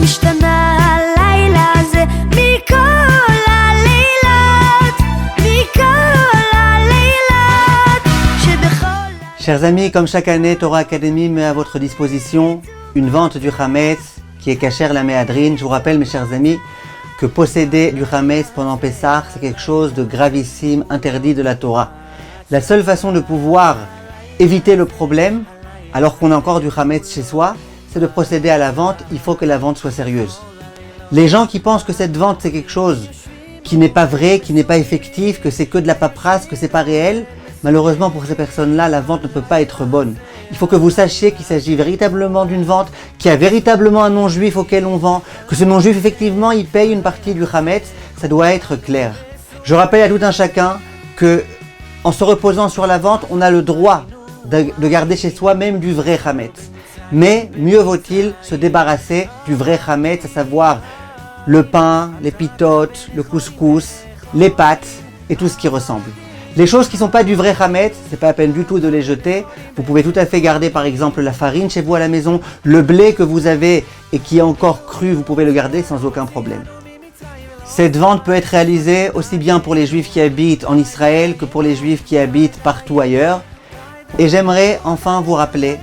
השתנה הלילה הזה מכל הלילות, מכל הלילות שבכל... Chers amis, comme chaque année, Torah Academy met à votre disposition une vente du Hametz qui est kasher la méadrine. Je vous rappelle, mes chers amis, que posséder du Hametz pendant Pessah, c'est quelque chose de gravissime, interdit de la Torah. La seule façon de pouvoir éviter le problème, alors qu'on a encore du Hametz chez soi, c'est de procéder à la vente. Il faut que la vente soit sérieuse. Les gens qui pensent que cette vente c'est quelque chose qui n'est pas vrai, qui n'est pas effectif, que c'est que de la paperasse, que c'est pas réel, malheureusement pour ces personnes-là, la vente ne peut pas être bonne. Il faut que vous sachiez qu'il s'agit véritablement d'une vente, qu'il y a véritablement un non-juif auquel on vend, que ce non-juif effectivement il paye une partie du Hametz, ça doit être clair. Je rappelle à tout un chacun que en se reposant sur la vente, on a le droit de garder chez soi même du vrai Hametz. Mais mieux vaut-il se débarrasser du vrai Hametz, à savoir le pain, les pitotes, le couscous, les pâtes et tout ce qui ressemble. Les choses qui ne sont pas du vrai Hametz, c'est pas la peine du tout de les jeter. Vous pouvez tout à fait garder par exemple la farine chez vous à la maison, le blé que vous avez et qui est encore cru, vous pouvez le garder sans aucun problème. Cette vente peut être réalisée aussi bien pour les juifs qui habitent en Israël que pour les juifs qui habitent partout ailleurs. Et j'aimerais enfin vous rappeler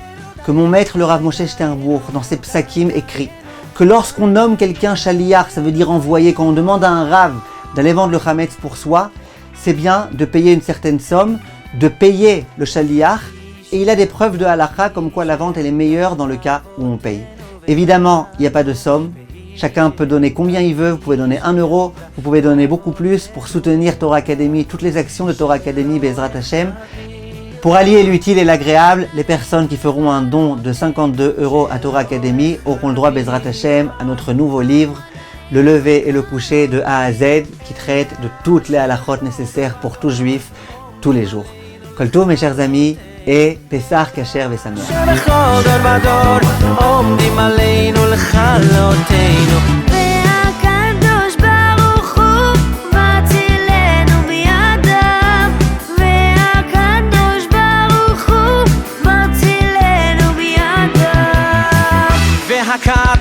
que mon maître le Rav Moshe Sternbuch dans ses psakim écrit que lorsqu'on nomme quelqu'un shaliach, ça veut dire envoyé, quand on demande à un Rav d'aller vendre le Hametz pour soi, c'est bien de payer une certaine somme, de payer le shaliach, et il a des preuves de halakha comme quoi la vente elle est meilleure dans le cas où on paye. Évidemment, il n'y a pas de somme, chacun peut donner combien il veut, vous pouvez donner 1 euro, vous pouvez donner beaucoup plus pour soutenir Torah Academy, toutes les actions de Torah Academy, Bezrat Hashem. Pour allier l'utile et l'agréable, les personnes qui feront un don de 52 € à Torah Academy auront le droit, Bezrat Hashem, à notre nouveau livre, Le lever et le coucher de A à Z, qui traite de toutes les halachot nécessaires pour tout juif, tous les jours. Kol tov, mes chers amis, et Pessah kasher v'sameach. הקדוש